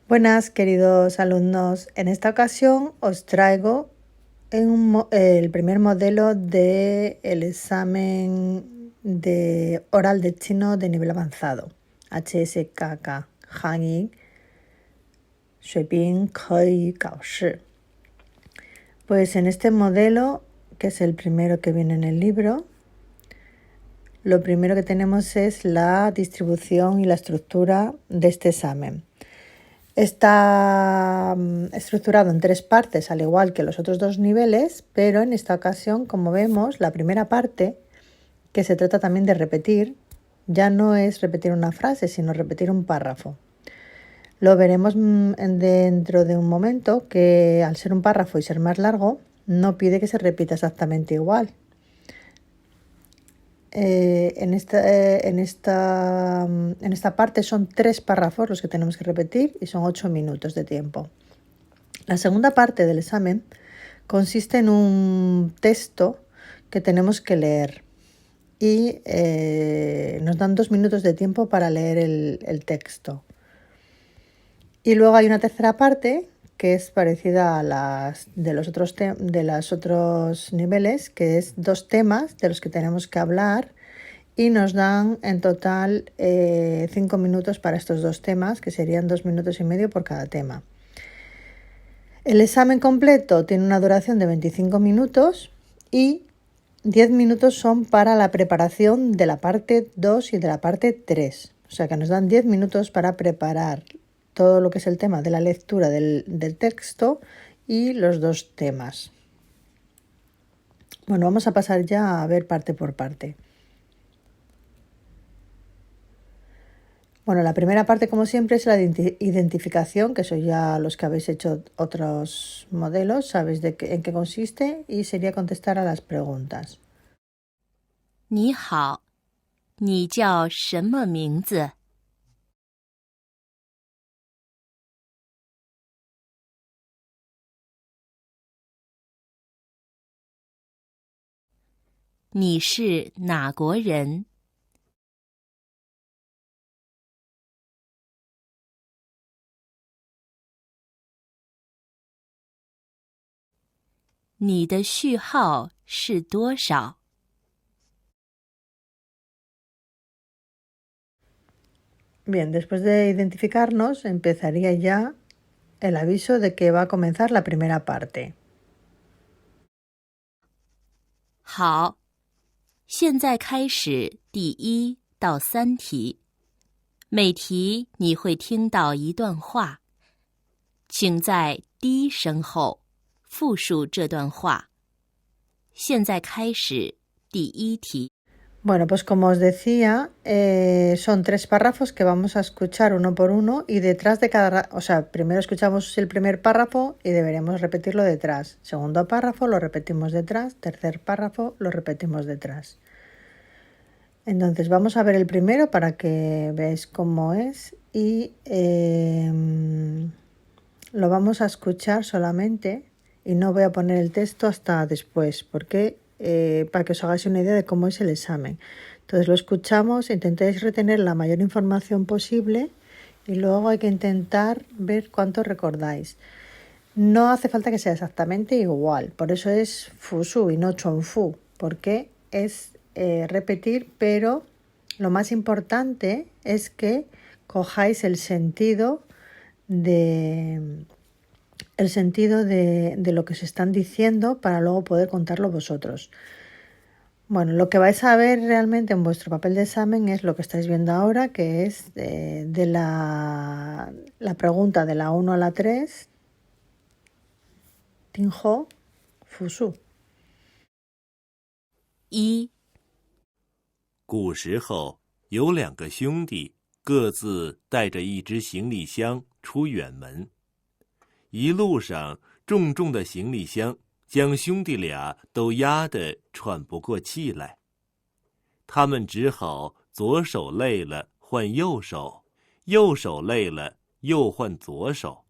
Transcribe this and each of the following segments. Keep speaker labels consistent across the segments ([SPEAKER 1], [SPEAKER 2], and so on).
[SPEAKER 1] Buenas, queridos alumnos. En esta ocasión os traigo el primer modelo del examen de oral de chino de nivel avanzado, HSKK, Hanyi, Shuiping Kei Gao Shi. Pues en este modelo, que es el primero que viene en el libro, lo primero que tenemos es la distribución y la estructura de este examen. Está estructurado en 3 partes, al igual que los otros 2 niveles, pero en esta ocasión, como vemos, la primera parte, que se trata también de repetir, ya no es repetir una frase, sino repetir un párrafo. Lo veremos dentro de un momento, que al ser un párrafo y ser más largo, no pide que se repita exactamente igual. En esta parte son 3 párrafos los que tenemos que repetir y son 8 minutos de tiempo. La segunda parte del examen consiste en un texto que tenemos que leer y nos dan 2 minutos de tiempo para leer el texto. Y luego hay una tercera parte que es parecida a las de los otros niveles, que es 2 temas de los que tenemos que hablar y nos dan en total 5 minutos para estos 2 temas, que serían 2 minutos y medio por cada tema. El examen completo tiene una duración de 25 minutos y 10 minutos son para la preparación de la parte 2 y de la parte 3. O sea que nos dan 10 minutos para preparar todo lo que es el tema de la lectura del texto y los 2 temas. Bueno, vamos a pasar ya a ver parte por parte. Bueno, la primera parte, como siempre, es la identificación, que eso ya los que habéis hecho otros modelos, sabéis en qué consiste, y sería contestar a las preguntas.
[SPEAKER 2] 你好，你叫什么名字？你是哪国人？你的序号是多少？
[SPEAKER 1] Bien, después de identificarnos, empezaría ya el aviso de que va a comenzar la primera parte.
[SPEAKER 2] 好，现在开始第1到3题。每题你会听到一段话，请在低声后复述这段话。现在开始第1题。
[SPEAKER 1] Bueno, pues como os decía, son 3 párrafos que vamos a escuchar uno por uno y detrás de primero escuchamos el primer párrafo y deberíamos repetirlo detrás. Segundo párrafo lo repetimos detrás, tercer párrafo lo repetimos detrás. Entonces vamos a ver el primero para que veáis cómo es y lo vamos a escuchar solamente y no voy a poner el texto hasta después porque para que os hagáis una idea de cómo es el examen. Entonces lo escuchamos, intentéis retener la mayor información posible y luego hay que intentar ver cuánto recordáis. No hace falta que sea exactamente igual, por eso es fusu y no chongfu, porque es repetir, pero lo más importante es que cojáis el sentido de lo que se están diciendo para luego poder contarlo vosotros. Bueno, lo que vais a ver realmente en vuestro papel de examen es lo que estáis viendo ahora, que es de la pregunta de la 1 a la 3, Tinho, Fusu.
[SPEAKER 2] 1.
[SPEAKER 3] 古时候有2个兄弟，各自带着一只行李箱出远门。一路上，重重的行李箱将兄弟俩都压得喘不过气来。他们只好左手累了换右手，右手累了又换左手。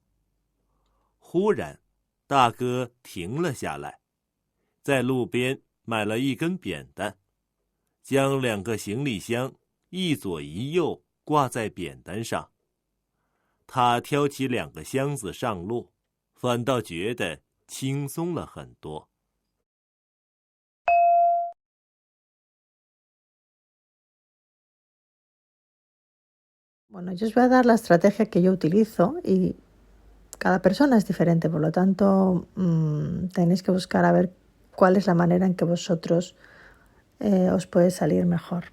[SPEAKER 3] 忽然，大哥停了下来，在路边买了一根扁担，将2个行李箱一左一右挂在扁担上。他挑起2个箱子上路，反倒觉得轻松了很多。
[SPEAKER 1] Bueno, yo os voy a dar la estrategia que yo utilizo y cada persona es diferente, por lo tanto tenéis que buscar a ver cuál es la manera en que vosotros os puede salir mejor.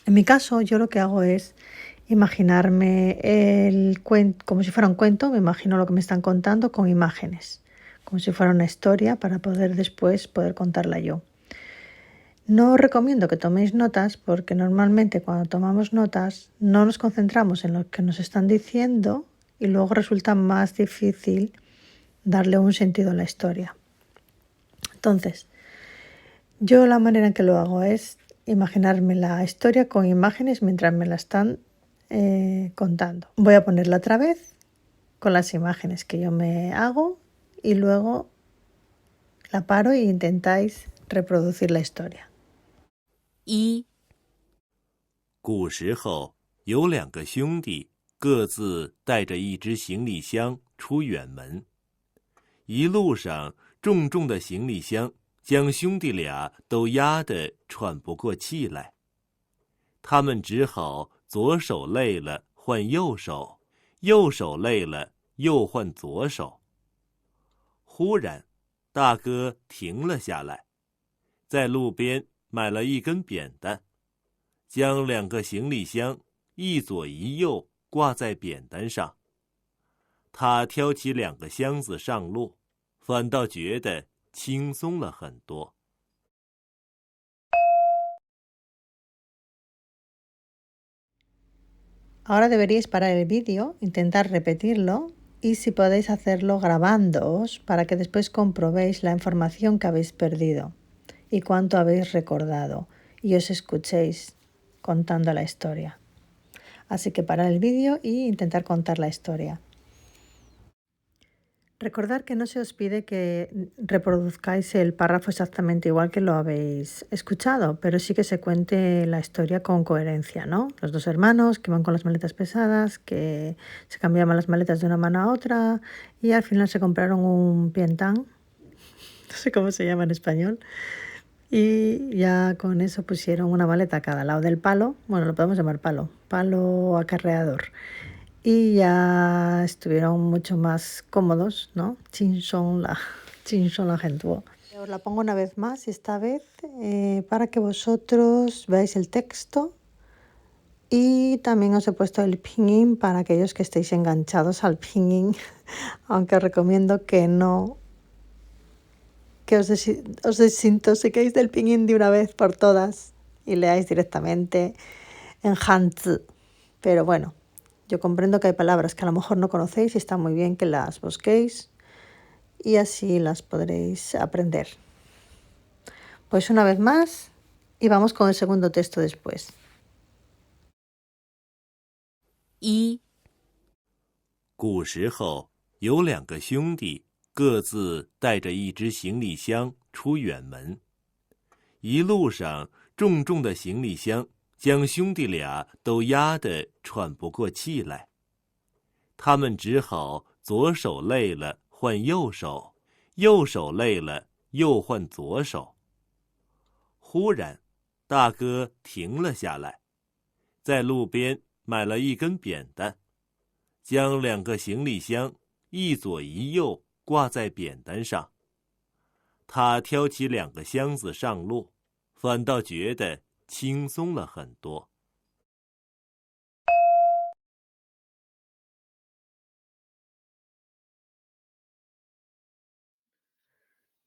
[SPEAKER 1] En mi caso, yo lo que hago es imaginarme el cuento como si fuera un cuento, me imagino lo que me están contando con imágenes, como si fuera una historia para poder después poder contarla yo. No os recomiendo que toméis notas porque normalmente cuando tomamos notas no nos concentramos en lo que nos están diciendo y luego resulta más difícil darle un sentido a la historia. Entonces, yo la manera en que lo hago es imaginarme la historia con imágenes mientras me la están contando. Voy a ponerla otra vez con las imágenes que yo me hago y luego la paro e intentáis reproducir la historia.
[SPEAKER 2] 1.
[SPEAKER 3] 古时候有2个兄弟，各自带着一只行李箱出远门。一路上，重重的行李箱将兄弟俩都压得喘不过气来。他们只好左手累了换右手，右手累了又换左手。忽然，大哥停了下来，在路边买了一根扁担，将2个行李箱一左一右挂在扁担上。他挑起2个箱子上路，反倒觉得轻松了很多。
[SPEAKER 1] Ahora deberíais parar el vídeo, intentar repetirlo y si podéis hacerlo grabándoos para que después comprobéis la información que habéis perdido y cuánto habéis recordado y os escuchéis contando la historia. Así que parar el vídeo e intentar contar la historia. Recordad que no se os pide que reproduzcáis el párrafo exactamente igual que lo habéis escuchado, pero sí que se cuente la historia con coherencia, ¿no? Los 2 hermanos que van con las maletas pesadas, que se cambiaban las maletas de una mano a otra y al final se compraron un pientán, no sé cómo se llama en español, y ya con eso pusieron una maleta a cada lado del palo, bueno, lo podemos llamar palo acarreador. Y ya estuvieron mucho más cómodos, ¿no? Chinson la gentuo. Os la pongo una vez más y esta vez para que vosotros veáis el texto y también os he puesto el pinyin para aquellos que estéis enganchados al pinyin, aunque os recomiendo que no, que os desintoxiquéis del pinyin de una vez por todas y leáis directamente en Hanzi, pero bueno. Yo comprendo que hay palabras que a lo mejor no conocéis y está muy bien que las busquéis y así las podréis aprender. Pues una vez más y vamos con el segundo texto después.
[SPEAKER 2] 1.
[SPEAKER 3] 古时候有2个兄弟，各自带着一只行李箱出远门。一路上，重重的行李箱将兄弟俩都压得喘不过气来。他们只好左手累了换右手，右手累了又换左手。忽然，大哥停了下来，在路边买了一根扁担，将2个行李箱一左一右挂在扁担上。他挑起2个箱子上路，反倒觉得轻松了很多。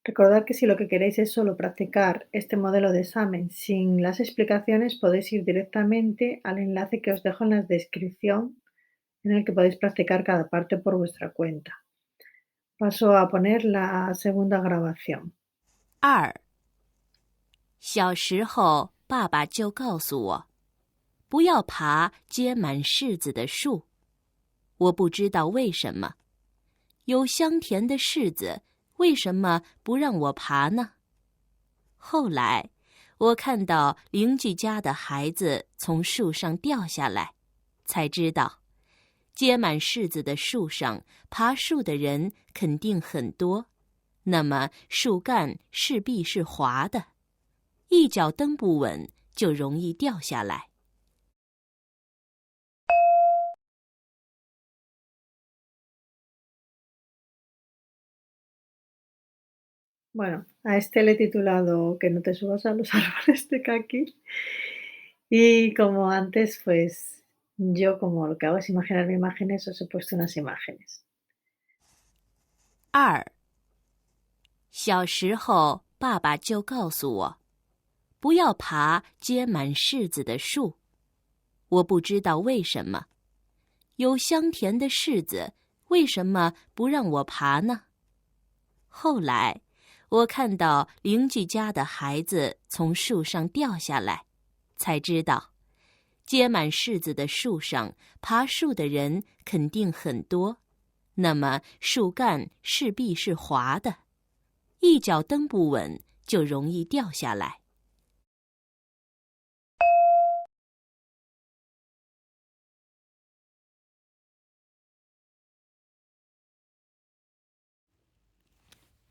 [SPEAKER 1] Recordad que si lo que queréis es solo practicar este modelo de examen sin las explicaciones, podéis ir directamente al enlace que os dejo en la descripción en el que podéis practicar cada parte por vuestra cuenta. Paso a poner la segunda grabación.
[SPEAKER 2] 2. 小时候，爸爸就告诉我，不要爬结满柿子的树。我不知道为什么，有香甜的柿子，为什么不让我爬呢？后来，我看到邻居家的孩子从树上掉下来，才知道，结满柿子的树上，爬树的人肯定很多，那么树干势必是滑的，一脚蹬不稳就容易掉下来。
[SPEAKER 1] Bueno, a este le he titulado Que no te subas a los árboles de Kaki. Y como antes, pues yo como lo que hago es imaginarme imágenes, os he puesto unas imágenes.
[SPEAKER 2] 2. 小时候，爸爸就告诉我，不要爬结满柿子的树。我不知道为什么，有香甜的柿子，为什么不让我爬呢？后来，我看到邻居家的孩子从树上掉下来，才知道，结满柿子的树上，爬树的人肯定很多，那么树干势必是滑的，一脚蹬不稳就容易掉下来。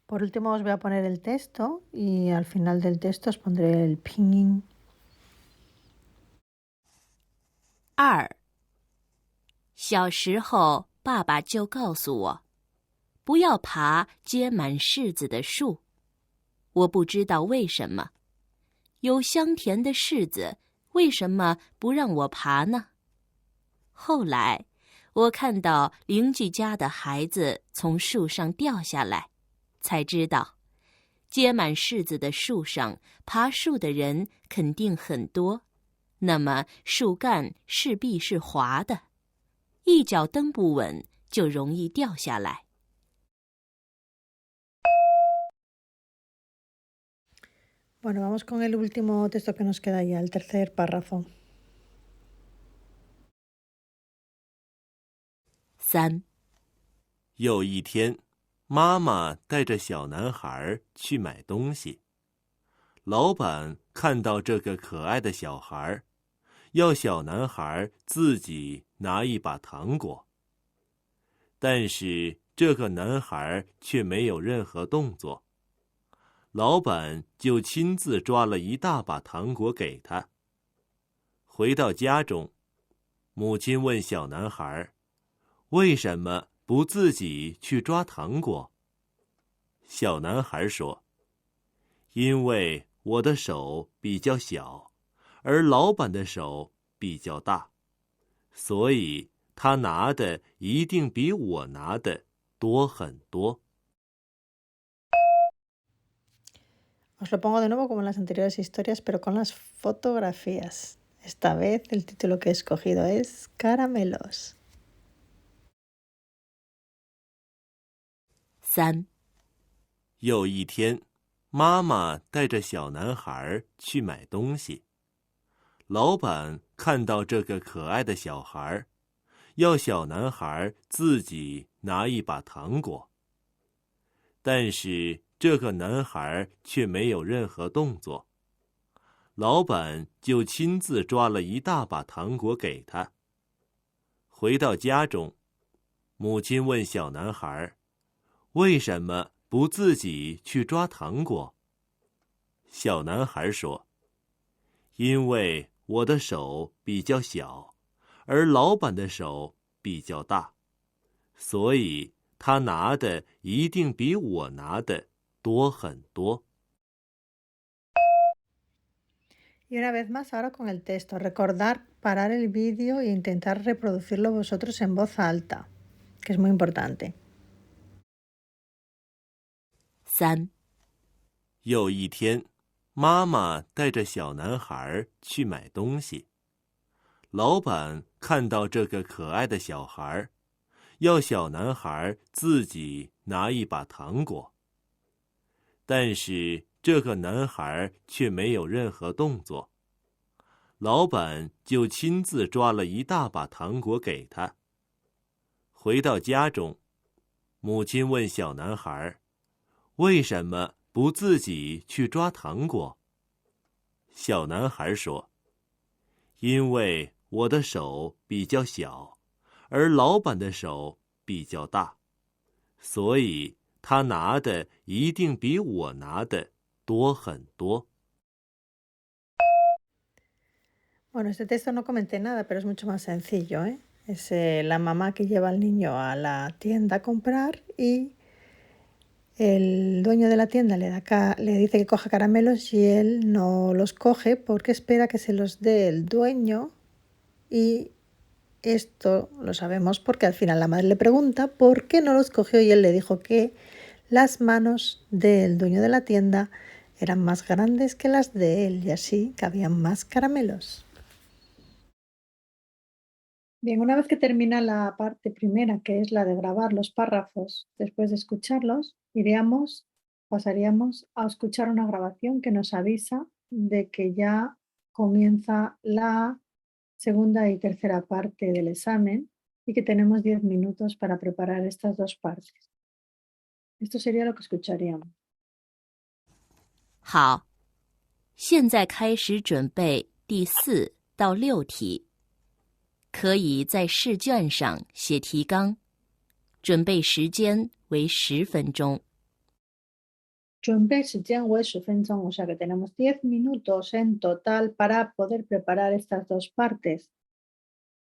[SPEAKER 1] Por último os voy a poner el texto y al final del texto os pondré el pinyin.
[SPEAKER 2] 2. 小时候，爸爸就告诉我，不要爬结满柿子的树。我不知道为什么，有香甜的柿子，为什么不让我爬呢？后来，我看到邻居家的孩子从树上掉下来，才知道，结满柿子的树上，爬树的人肯定很多，那么树干势必是滑的，一脚蹬不稳就容易掉下来。
[SPEAKER 1] Bueno, vamos con el último texto que nos queda ya, el tercer párrafo.
[SPEAKER 2] 3.
[SPEAKER 3] 有一天，妈妈带着小男孩去买东西。老板看到这个可爱的小孩，要小男孩自己拿一把糖果。但是这个男孩却没有任何动作。老板就亲自抓了一大把糖果给他。回到家中，母亲问小男孩，为什么不自己去抓糖果？小男孩说，因为我的手比较小，而老板的手比较大，所以他拿的一定比我拿的多很多。
[SPEAKER 1] Os lo pongo de nuevo como en las anteriores historias, pero con las fotografías. Esta vez el título que he escogido es Caramelos.
[SPEAKER 2] 3.
[SPEAKER 3] 有一天，妈妈带着小男孩去买东西。老板看到这个可爱的小孩，要小男孩自己拿一把糖果。但是这个男孩却没有任何动作。老板就亲自抓了一大把糖果给他。回到家中，母亲问小男孩，为什么不自己去抓糖果？小男孩说，因为我的手比较小，而老板的手比较大，所以他拿的一定比我拿的多很多。
[SPEAKER 1] Y una vez más, ahora con el texto. Recordar parar el vídeo e intentar reproducirlo vosotros en voz alta, que es muy importante.
[SPEAKER 2] 3.
[SPEAKER 3] 有一天，妈妈带着小男孩去买东西。老板看到这个可爱的小孩，要小男孩自己拿一把糖果。但是这个男孩却没有任何动作。老板就亲自抓了一大把糖果给他。回到家中，母亲问小男孩，为什么不自己去抓糖果？小男孩说，因为我的手比较小，而老板的手比较大，所以他拿的一定比我拿的多很多。
[SPEAKER 1] Bueno, este texto no comenté nada, pero es mucho más sencillo, ¿eh? Es la mamá que lleva al niño a la tienda a comprar y el dueño de la tienda le dice que coja caramelos y él no los coge porque espera que se los dé el dueño, y esto lo sabemos porque al final la madre le pregunta por qué no los cogió y él le dijo que las manos del dueño de la tienda eran más grandes que las de él y así cabían más caramelos. Bien, una vez que termina la parte primera, que es la de grabar los párrafos después de escucharlos, pasaríamos a escuchar una grabación que nos avisa de que ya comienza la segunda y tercera parte del examen y que tenemos 10 minutos para preparar estas dos partes. Esto sería lo que escucharíamos.
[SPEAKER 2] 好，现在开始准备第4到6题。可以在试卷上写提纲，准备时间为10分钟。
[SPEAKER 1] 准备时间为10分钟, o sea que tenemos 10 minutos en total para poder preparar estas dos partes.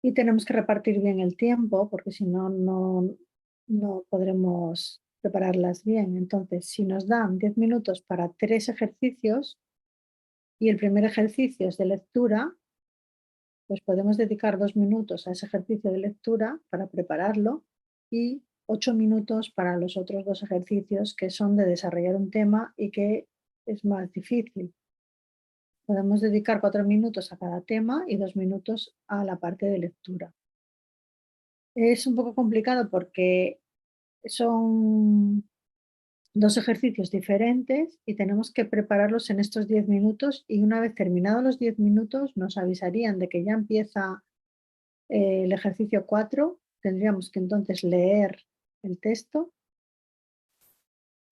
[SPEAKER 1] Y tenemos que repartir bien el tiempo porque si no, no podremos prepararlas bien. Entonces, si nos dan 10 minutos para 3 ejercicios y el primer ejercicio es de lectura, pues podemos dedicar 2 minutos a ese ejercicio de lectura para prepararlo y 8 minutos para los otros 2 ejercicios que son de desarrollar un tema y que es más difícil. Podemos dedicar 4 minutos a cada tema y 2 minutos a la parte de lectura. Es un poco complicado porque son 2 ejercicios diferentes y tenemos que prepararlos en estos 10 minutos, y una vez terminados los 10 minutos nos avisarían de que ya empieza el ejercicio 4. Tendríamos que entonces leer el texto.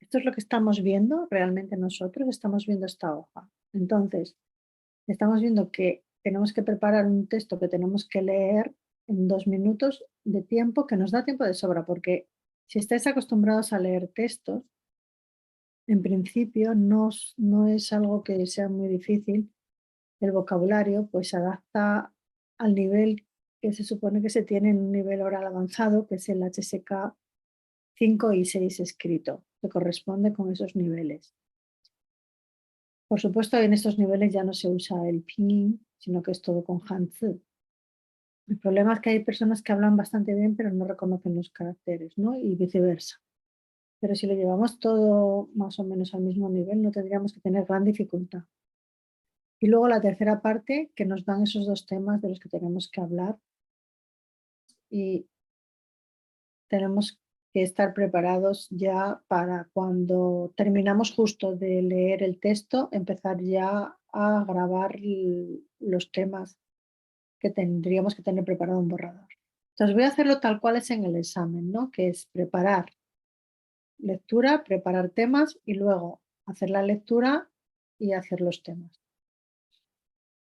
[SPEAKER 1] Esto es lo que estamos viendo realmente nosotros, estamos viendo esta hoja. Entonces, estamos viendo que tenemos que preparar un texto que tenemos que leer en 2 minutos de tiempo, que nos da tiempo de sobra, porque si estáis acostumbrados a leer textos, en principio no es algo que sea muy difícil. El vocabulario pues se adapta al nivel que se supone que se tiene en un nivel oral avanzado, que es el HSK 5 y 6 escrito, que corresponde con esos niveles. Por supuesto, en estos niveles ya no se usa el pinyin, sino que es todo con Hanzi. El problema es que hay personas que hablan bastante bien pero no reconocen los caracteres, ¿no? Y viceversa. Pero si lo llevamos todo más o menos al mismo nivel, no tendríamos que tener gran dificultad. Y luego la tercera parte, que nos dan esos 2 temas de los que tenemos que hablar, y tenemos que estar preparados ya para cuando terminamos justo de leer el texto, empezar ya a grabar los temas que tendríamos que tener preparado un borrador. Entonces voy a hacerlo tal cual es en el examen, ¿no? Que es preparar lectura, preparar temas y luego hacer la lectura y hacer los temas.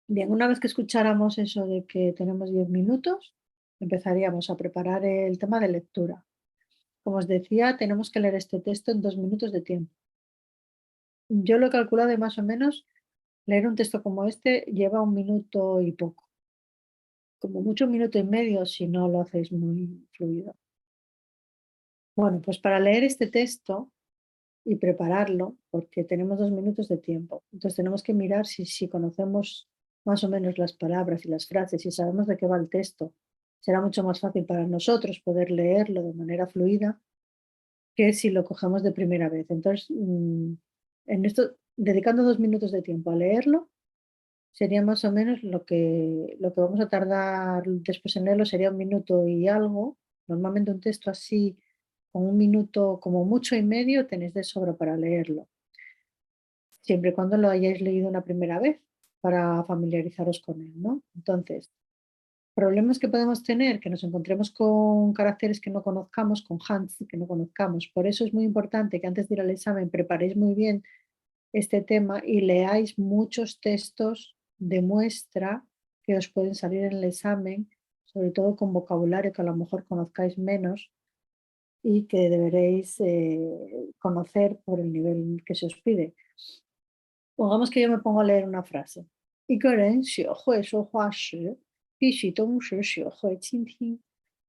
[SPEAKER 1] Bien, una vez que escucháramos eso de que tenemos 10 minutos, empezaríamos a preparar el tema de lectura. Como os decía, tenemos que leer este texto en 2 minutos de tiempo. Yo lo he calculado y más o menos leer un texto como este lleva 1 minuto y poco. Como mucho 1 minuto y medio si no lo hacéis muy fluido. Bueno, pues para leer este texto y prepararlo, porque tenemos 2 minutos de tiempo, entonces tenemos que mirar si conocemos más o menos las palabras y las frases y sabemos de qué va el texto. Será mucho más fácil para nosotros poder leerlo de manera fluida que si lo cogemos de primera vez. Entonces, en esto, dedicando 2 minutos de tiempo a leerlo, sería más o menos lo que vamos a tardar después en leerlo, sería 1 minuto y algo. Normalmente un texto así, con 1 minuto, como mucho y medio, tenéis de sobra para leerlo. Siempre y cuando lo hayáis leído una primera vez, para familiarizaros con él, ¿no? Entonces, problemas que podemos tener, que nos encontremos con caracteres que no conozcamos, con hands que no conozcamos. Por eso es muy importante que antes de ir al examen preparéis muy bien este tema y leáis muchos textos de muestra que os pueden salir en el examen sobre todo con vocabulario que a lo mejor conozcáis menos y que deberéis conocer por el nivel que se os pide. Pongamos que yo me pongo a leer una frase. 一个人学会说话时，必须同时学会倾听.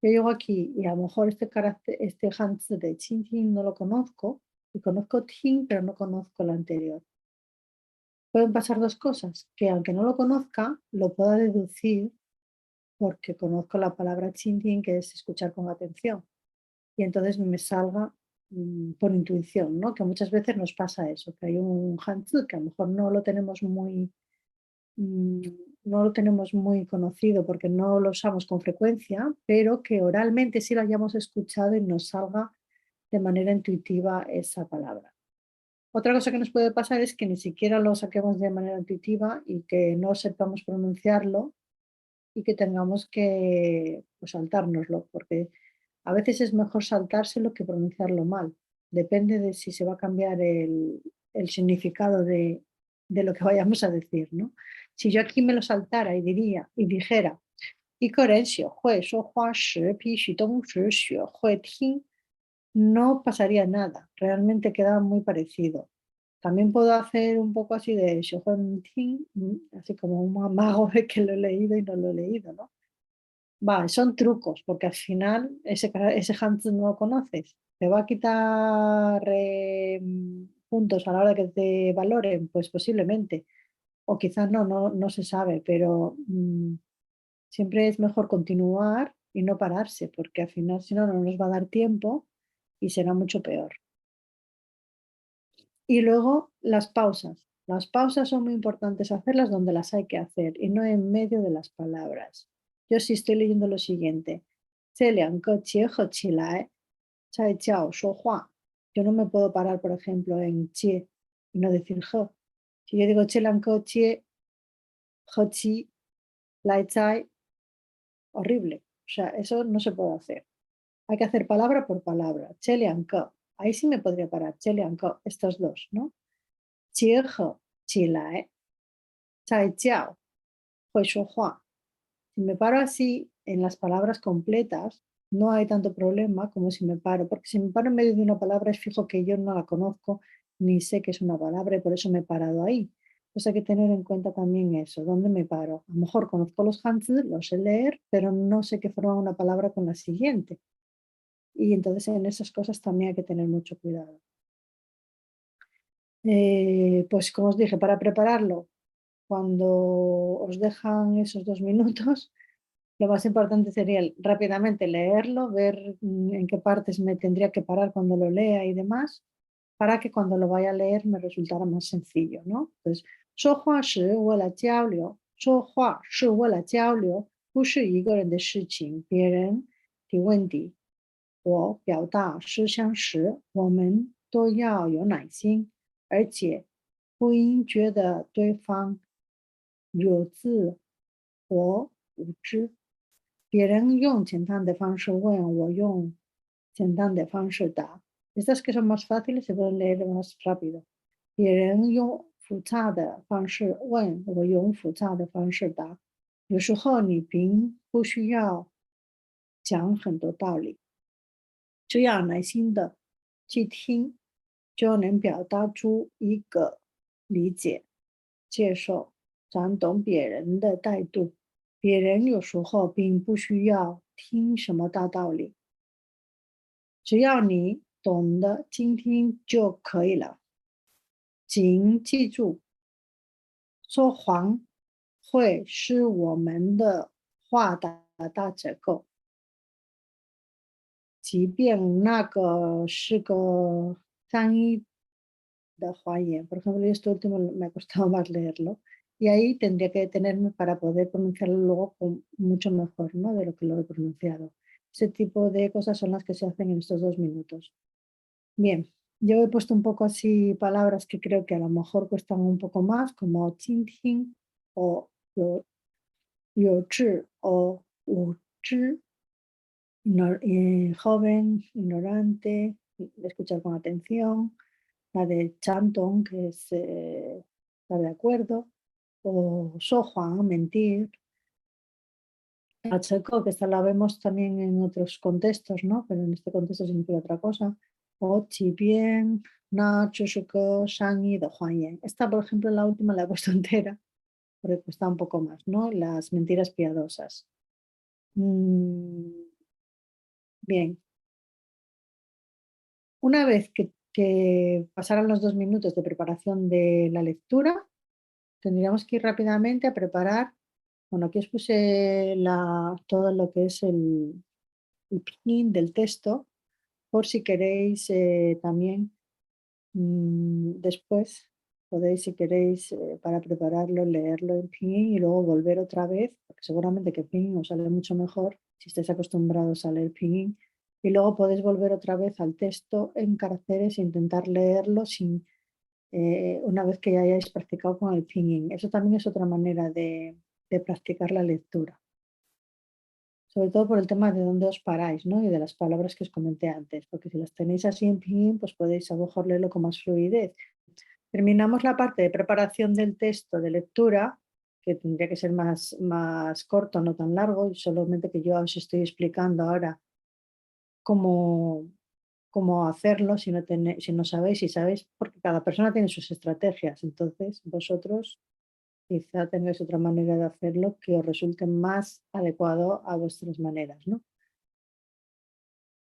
[SPEAKER 1] Yo llego aquí y a lo mejor este carácter, este hanzi de 倾听 no lo conozco, y conozco tin, pero no conozco el anterior. Pueden pasar dos cosas, que aunque no lo conozca, lo pueda deducir porque conozco la palabra 倾听, que es escuchar con atención. Y entonces me salga por intuición, ¿no? Que muchas veces nos pasa eso, que hay un hanzi que a lo mejor no lo tenemos mm, no lo tenemos muy conocido porque no lo usamos con frecuencia, pero que oralmente sí lo hayamos escuchado y nos salga de manera intuitiva esa palabra. Otra cosa que nos puede pasar es que ni siquiera lo saquemos de manera intuitiva y que no sepamos pronunciarlo y que tengamos que pues, saltárnoslo, porque a veces es mejor saltárselo que pronunciarlo mal. Depende de si se va a cambiar el significado de lo que vayamos a decir, ¿no? Si yo aquí me lo saltara y diría y dijera, 一个人学会说话时，必须同时学会听, no pasaría nada, realmente queda muy parecido. También puedo hacer un poco así de 学会听, así como un amago de que lo he leído y no lo he leído, ¿no? Vale, son trucos, porque al final ese hanzi no lo conoces. ¿Te va a quitar puntos a la hora de que te valoren? Pues posiblemente. O quizás no se sabe, pero siempre es mejor continuar y no pararse, porque al final si no, no nos va a dar tiempo y será mucho peor. Y luego las pausas. Las pausas son muy importantes hacerlas donde las hay que hacer y no en medio de las palabras. Yo sí estoy leyendo lo siguiente. 这两个结合起来才叫说话. Yo no me puedo parar, por ejemplo, en che y no decir je. Si yo digo 这两个结合起来才, horrible. O sea, eso no se puede hacer. Hay que hacer palabra por palabra. 这两个. Ahí sí me podría parar. 这两个, estos dos, ¿no? 结合起来再叫会说话. Si me paro así en las palabras completas, no hay tanto problema como si me paro, porque si me paro en medio de una palabra es fijo que yo no la conozco ni sé que es una palabra y por eso me he parado ahí. Entonces hay que tener en cuenta también eso, ¿dónde me paro? A lo mejor conozco los hanzi, los sé leer, pero no sé qué forma una palabra con la siguiente. Y entonces en esas cosas también hay que tener mucho cuidado. Pues como os dije, para prepararlo, cuando os dejan esos 2 minutos, lo más importante sería rápidamente leerlo, ver en qué partes me tendría que parar cuando lo lea y demás, para que cuando lo vaya a leer me resultara más sencillo, ¿no? Entonces, 说话是为了交流，说话是为了交流，不是一个人的事情。别人提问题，我表达思想时，我们都要有耐心，而且不应觉得对方有自或无知。别人用简单的方式问，我用简单的方式答。Estas que son más fáciles se pueden leer más rápido. 别人用复杂的方式问，我用复杂的方式答。有时候你并不需要讲很多道理，只要耐心的去听，就能表达出一个理解、接受、赞同别人的态度。别人有时候并不需要听什么大道理，只要你懂得倾听就可以了。请记住，说谎会是我们的话的大折扣，即便那个是个善意的谎言。Por ejemplo, esto último me ha costado más leerlo. Y ahí tendría que detenerme para poder pronunciarlo luego mucho mejor, ¿no? De lo que lo he pronunciado. Ese tipo de cosas son las que se hacen en estos 2 minutos. Bien, yo he puesto un poco así palabras que creo que a lo mejor cuestan un poco más, como 倾听 o 有志 o 无知, joven, ignorante, escuchar con atención, la de Chanton, que es estar de acuerdo, o Sojuan, mentir. a Chekhov, que esta la vemos también en otros contextos, ¿no? Pero en este contexto significa otra cosa. O Qi Bian, Na, Zhi Shang Yi de Huan Yan. Esta, por ejemplo, la última la he puesto entera, porque cuesta un poco más, ¿no? Las mentiras piadosas. Bien. Una vez que pasaran los 2 minutos de preparación de la lectura, tendríamos que ir rápidamente a preparar. Bueno, aquí os puse todo lo que es el pinyin del texto, por si queréis también después, podéis, si queréis, para prepararlo, leerlo en pinyin y luego volver otra vez, porque seguramente que pinyin os sale mucho mejor si estáis acostumbrados a leer pinyin, y luego podéis volver otra vez al texto en caracteres e intentar leerlo una vez que ya hayáis practicado con el pinyin. Eso también es otra manera de practicar la lectura, sobre todo por el tema de dónde os paráis, ¿no? Y de las palabras que os comenté antes, porque si las tenéis así en pinyin, pues podéis a lo mejor leerlo con más fluidez. Terminamos la parte de preparación del texto de lectura, que tendría que ser más corto, no tan largo, y solamente que yo os estoy explicando ahora cómo, cómo hacerlo si no sabéis, si sabéis, porque cada persona tiene sus estrategias, entonces vosotros quizá tengáis otra manera de hacerlo que os resulte más adecuado a vuestras maneras, ¿no?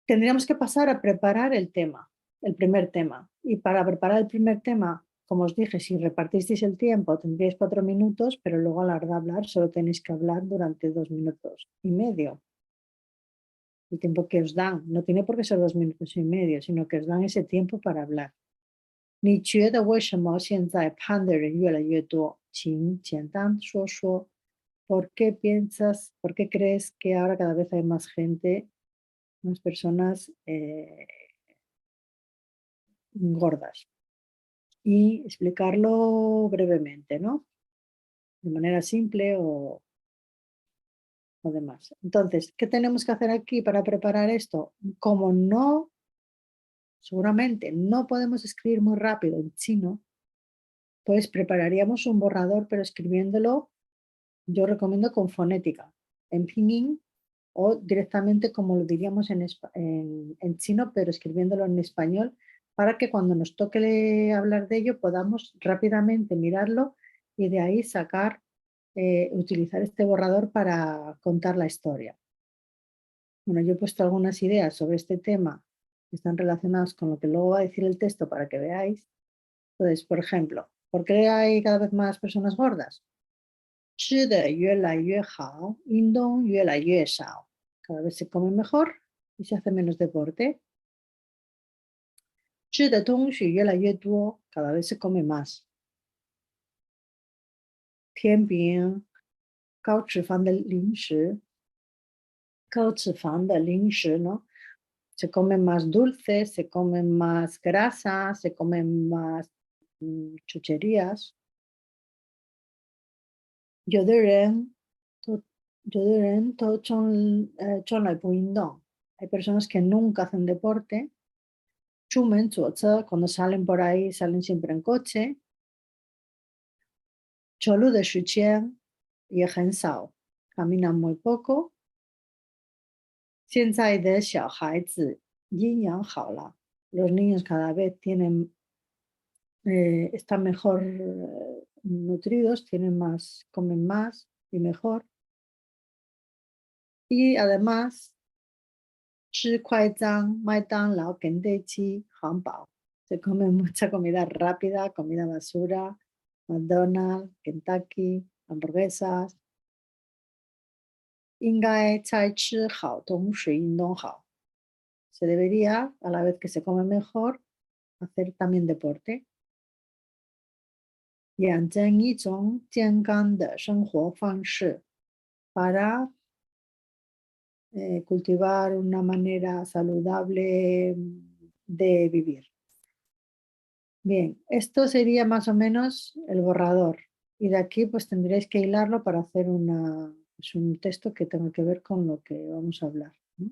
[SPEAKER 1] Tendríamos que pasar a preparar el tema, el primer tema. Y para preparar el primer tema, como os dije, si repartisteis el tiempo, tendríais 4 minutos, pero luego a la hora de hablar solo tenéis que hablar durante 2 minutos y medio. El tiempo que os dan, no tiene por qué ser 2 minutos y medio, sino que os dan ese tiempo para hablar. 你觉得为什么现在胖的人越来越多？请简单说说 ¿por qué piensas, por qué crees que ahora cada vez hay más gente, más personas gordas? Y explicarlo brevemente, ¿no? De manera simple o demás. Entonces, ¿qué tenemos que hacer aquí para preparar esto? Como no, seguramente no podemos escribir muy rápido en chino, pues prepararíamos un borrador, pero escribiéndolo, yo recomiendo con fonética, en pinyin o directamente como lo diríamos en chino, pero escribiéndolo en español, para que cuando nos toque hablar de ello podamos rápidamente mirarlo y de ahí utilizar este borrador para contar la historia. Bueno, yo he puesto algunas ideas sobre este tema que están relacionadas con lo que luego va a decir el texto para que veáis. Entonces, por ejemplo, ¿por qué hay cada vez más personas gordas? 吃的越来越好，运动越来越少。Cada vez se come mejor y se hace menos deporte. 吃的东西越来越多，cada vez se come más. 甜饼，高脂肪的零食，高脂肪的零食，¿no? Se comen más dulces, se comen más grasa, se comen más chucherías. 有的人都从来不运动， hay personas que nunca hacen deporte. 出门坐车, cuando salen por ahí salen siempre en coche. 走路的时间也很少, caminan muy poco. 现在的小孩子营养好了, los niños cada vez están mejor nutridos, comen más y mejor. Y además, 吃快餐, 麦当劳, 肯德基, 汉堡. Se come mucha comida rápida, comida basura, McDonald's, Kentucky, hamburguesas. 应该在吃好东西运动好. Se debería, a la vez que se come mejor, hacer también deporte. 养成一种健康的生活方式 para cultivar una manera saludable de vivir. Bien, esto sería más o menos el borrador. Y de aquí pues tendréis que hilarlo para hacer un texto que tenga que ver con lo que vamos a hablar, ¿no?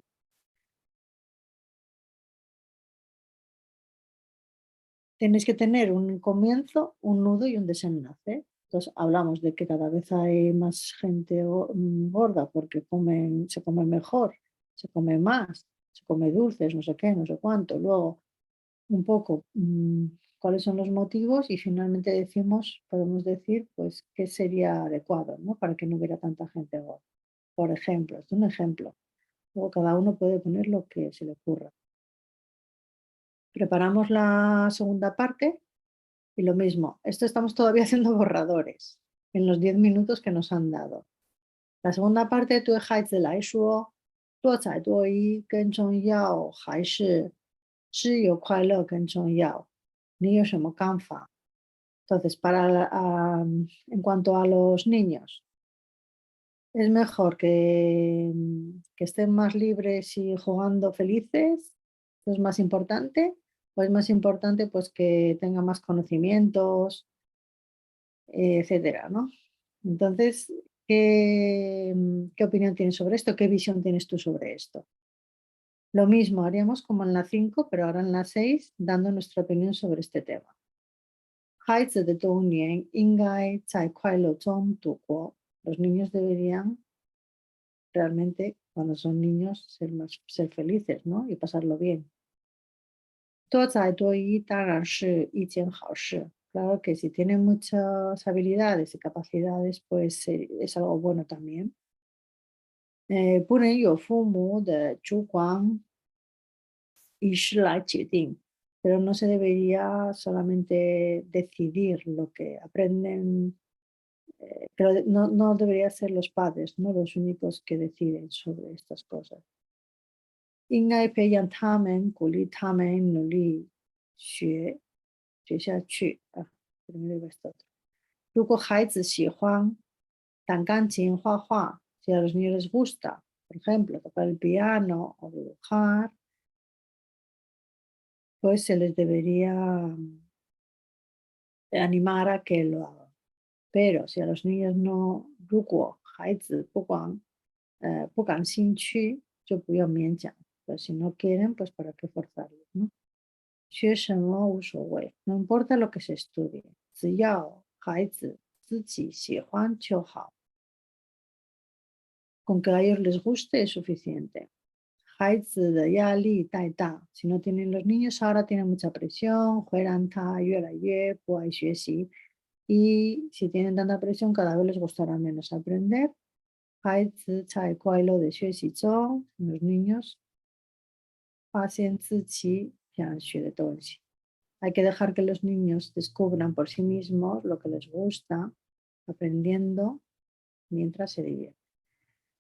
[SPEAKER 1] Tenéis que tener un comienzo, un nudo y un desenlace. Entonces hablamos de que cada vez hay más gente gorda porque se come mejor, se come más, se come dulces, no sé qué, no sé cuánto. Luego, un poco cuáles son los motivos y finalmente podemos decir, pues, qué sería adecuado, ¿no? Para que no hubiera tanta gente gorda. Por ejemplo, es un ejemplo. Luego cada uno puede poner lo que se le ocurra. Preparamos la segunda parte y lo mismo. Esto estamos todavía haciendo borradores en los 10 minutos que nos han dado. La segunda parte, 对孩子来说，多才多艺更重要，还是自由快乐更重要？你有什么看法？Entonces, en cuanto a los niños, es mejor que estén más libres y jugando felices, ¿es más importante? ¿O es más importante pues que tengan más conocimientos, etcétera, ¿no? Entonces, ¿qué opinión tienes sobre esto? ¿Qué visión tienes tú sobre esto? Lo mismo haríamos como en la 5, pero ahora en la 6, dando nuestra opinión sobre este tema. 孩子的童年应该在快乐中度过. Los niños deberían realmente, cuando son niños, ser felices, ¿no? Y pasarlo bien. 多才多艺当然是一件好事. Claro que si tienen muchas habilidades y capacidades, pues es algo bueno también. 不能由父母的主观意识来决定, pero no se debería solamente decidir lo que aprenden, pero no debería ser los padres, ¿no? Los únicos que deciden sobre estas cosas. 应该培养他们，鼓励他们努力学下去啊。如果孩子喜欢弹钢琴、画画，si a los niños les gusta, por ejemplo, tocar el piano o dibujar, pues se les debería animar a que lo hagan. Pero si a los niños no, 如果孩子不感兴趣，就不要勉强。Pues si no quieren, pues para qué forzarlos, ¿no? 学什么无所谓, no importa lo que se estudie, 只要孩子自己喜欢就好. Con que a ellos les guste es suficiente. 孩子的压力太大, si no tienen los niños ahora tienen mucha presión, 会让他越来越不爱学习, y si tienen tanta presión cada vez les gustará menos aprender. 孩子在快乐的学习中, los niños 发现自己想学的东西. Hay que dejar que los niños descubran por sí mismos lo que les gusta, aprendiendo mientras se divierten.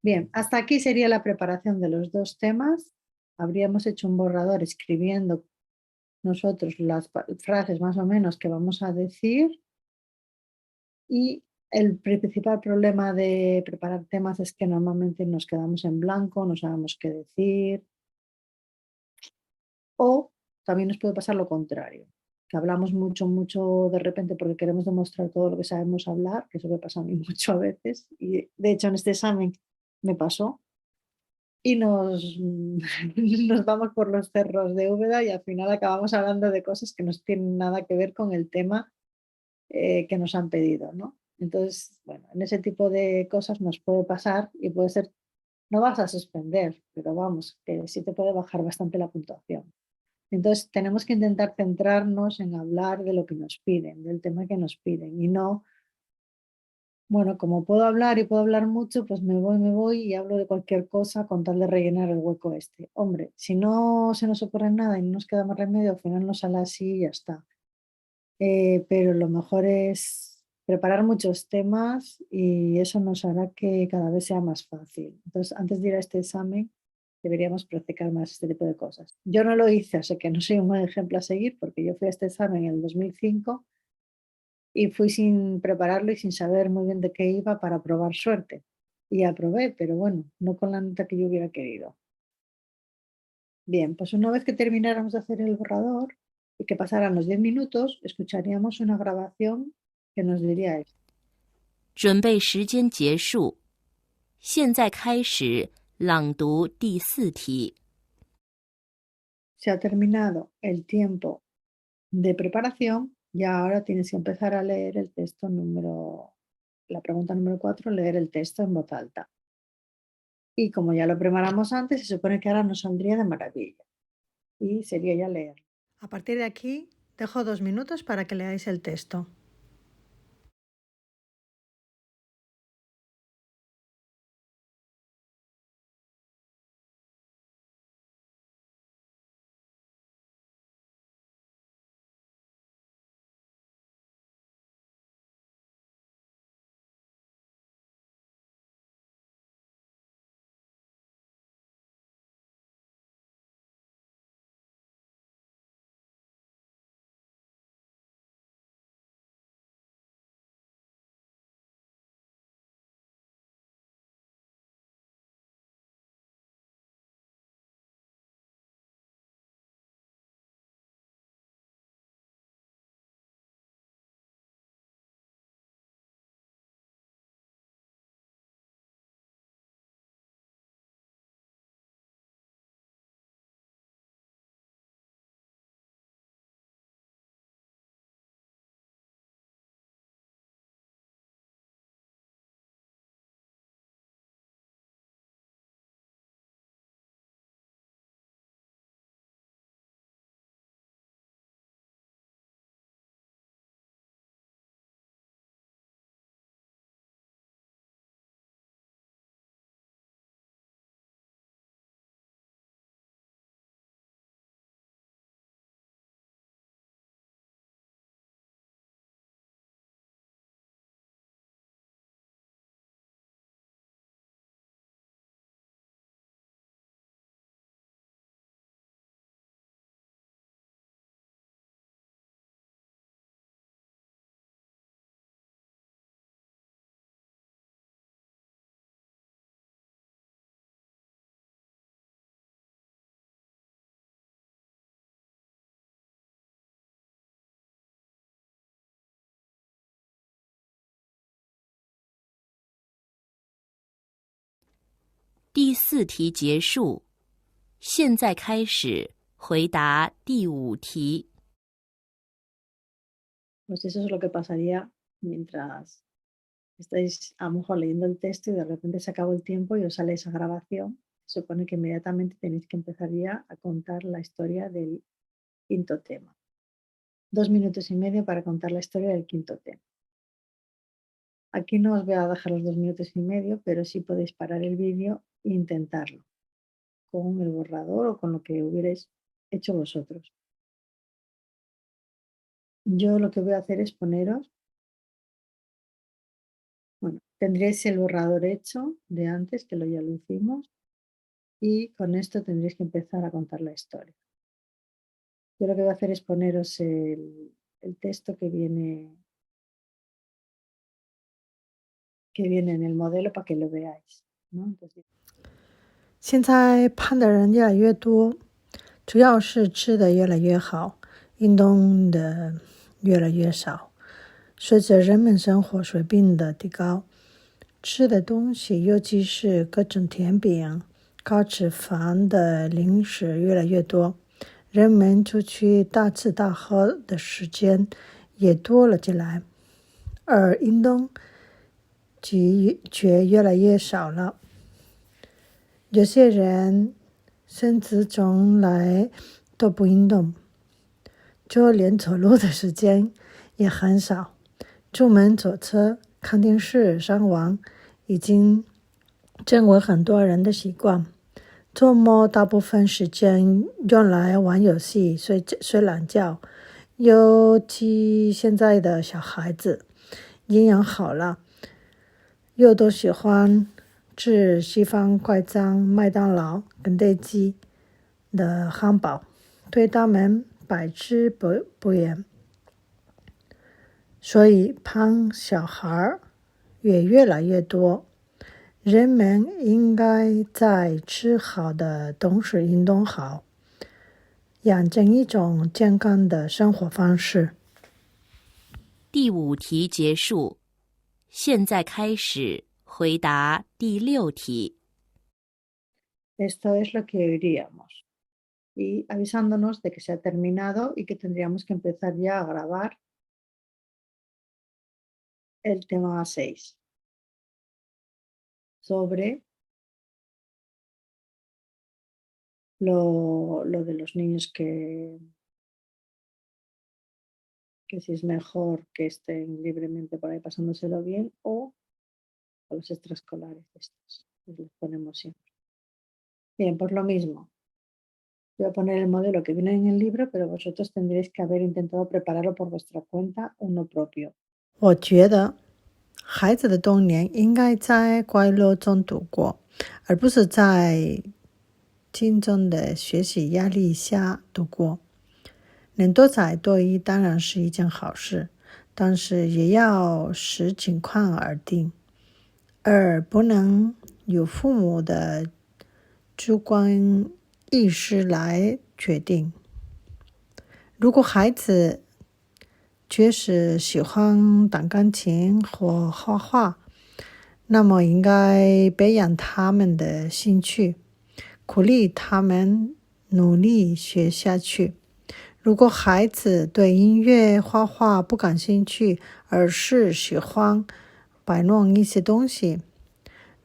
[SPEAKER 1] Bien, hasta aquí sería la preparación de los dos temas. Habríamos hecho un borrador escribiendo nosotros las frases más o menos que vamos a decir. Y el principal problema de preparar temas es que normalmente nos quedamos en blanco, no sabemos qué decir. O también nos puede pasar lo contrario, que hablamos mucho de repente porque queremos demostrar todo lo que sabemos hablar, que eso me pasa a mí mucho a veces. Y de hecho en este examen me pasó. Y nos vamos por los cerros de Úbeda y al final acabamos hablando de cosas que no tienen nada que ver con el tema que nos han pedido, ¿no? Entonces, bueno, en ese tipo de cosas nos puede pasar y puede ser, no vas a suspender, pero vamos, que sí te puede bajar bastante la puntuación. Entonces, tenemos que intentar centrarnos en hablar de lo que nos piden, del tema que nos piden y no, bueno, como puedo hablar y puedo hablar mucho, pues me voy y hablo de cualquier cosa con tal de rellenar el hueco este. Hombre, si no se nos ocurre nada y no nos queda más remedio, al final nos sale así y ya está. Pero lo mejor es preparar muchos temas y eso nos hará que cada vez sea más fácil. Entonces, antes de ir a este examen, deberíamos practicar más este tipo de cosas. Yo no lo hice, así que no soy un buen ejemplo a seguir porque yo fui a este examen en el 2005 y fui sin prepararlo y sin saber muy bien de qué iba para probar suerte. Y aprobé, pero bueno, no con la nota que yo hubiera querido. Bien, pues una vez que termináramos de hacer el borrador y que pasaran los 10 minutos, escucharíamos una grabación que nos diría esto.
[SPEAKER 2] 准备时间结束，现在开始朗读第4题。
[SPEAKER 1] Se ha terminado el tiempo de preparación Y ahora tienes que empezar a leer el texto la pregunta número 4, leer el texto en voz alta. Y como ya lo preparamos antes, se supone que ahora nos saldría de maravilla. Y sería ya leer. A partir de aquí, dejo 2 minutos para que leáis el texto.
[SPEAKER 2] 第4题结束，现在开始回答第5题。
[SPEAKER 1] Pues eso es lo que pasaría mientras estáis a lo mejor leyendo el texto y de repente se acabó el tiempo y os sale esa grabación. Se supone que inmediatamente tenéis que empezar ya a contar la historia del quinto tema. 2 minutos y medio para contar la historia del quinto tema. Aquí no os voy a dejar los 2 minutos y medio, pero sí podéis parar el vídeo e intentarlo con el borrador o con lo que hubierais hecho vosotros. Yo lo que voy a hacer es poneros, bueno, tendréis el borrador hecho de antes, que ya lo hicimos, y con esto tendréis que empezar a contar la historia. Yo lo que voy a hacer es poneros el texto que viene en el modelo para que lo veáis, ¿no? Entonces,
[SPEAKER 4] 现在胖的人越来越多，主要是吃的越来越好，运动的越来越少。随着人们生活水平的提高，吃的东西，尤其是各种甜饼、高脂肪的零食越来越多，人们出去大吃大喝的时间也多了起来，而运动却越来越少了。有些人甚至从来都不运动，就连走路的时间也很少。出门坐车、看电视、上网已经成为很多人的习惯。周末大部分时间用来玩游戏、睡懒觉，尤其现在的小孩子，营养好了，又都喜欢吃西方快餐、麦当劳、肯德基的汉堡，对他们百吃不厌。所以胖小孩也越来越多。人们应该在吃好的同时运动好，养成一种健康的生活方式。
[SPEAKER 2] 第5题结束，现在开始回答第6题。
[SPEAKER 1] Esto es lo que oiríamos. Y avisándonos de que se ha terminado y que tendríamos que empezar ya a grabar el tema 6 sobre lo de los niños que si es mejor que estén libremente por ahí pasándoselo bien o a los extraescolares estos, que les ponemos siempre. Bien, pues lo mismo. Voy a poner el modelo que viene en el libro, pero vosotros tendréis que haber intentado prepararlo por vuestra cuenta, uno propio.
[SPEAKER 4] 我觉得孩子的童年应该在快乐中度过，而不是在竞争的学习压力下度过。能多才多艺当然是一件好事，但是也要视情况而定，而不能由父母的主观意识来决定。如果孩子确实喜欢弹钢琴或画画，那么应该培养他们的兴趣，鼓励他们努力学下去。如果孩子对音乐、画画不感兴趣，而是喜欢摆弄一些东西，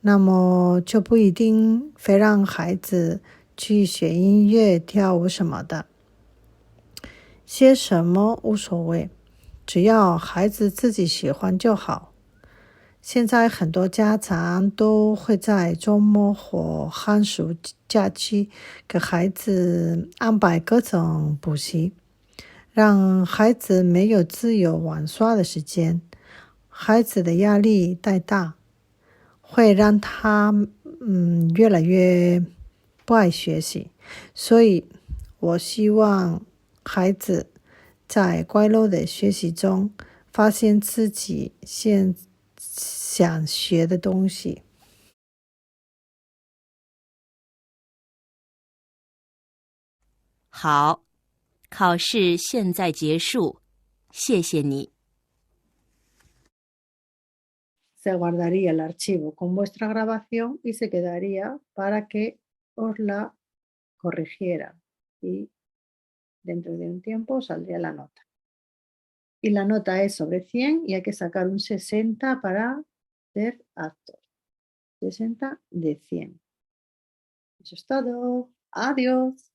[SPEAKER 4] 那么就不一定非让孩子去学音乐、跳舞什么的。学什么无所谓，只要孩子自己喜欢就好。现在很多家长都会在周末或寒暑假期给孩子安排各种补习，让孩子没有自由玩耍的时间。孩子的压力太大，会让他越来越不爱学习。所以我希望孩子在快乐的学习中发现自己想学的东西。
[SPEAKER 2] 好，考试现在结束，谢谢你。
[SPEAKER 1] Se guardaría el archivo con vuestra grabación y se quedaría para que os la corrigiera y dentro de un tiempo saldría la nota. Y la nota es sobre 100 y hay que sacar un 60 para ser aptos. 60 de 100. Eso es todo. Adiós.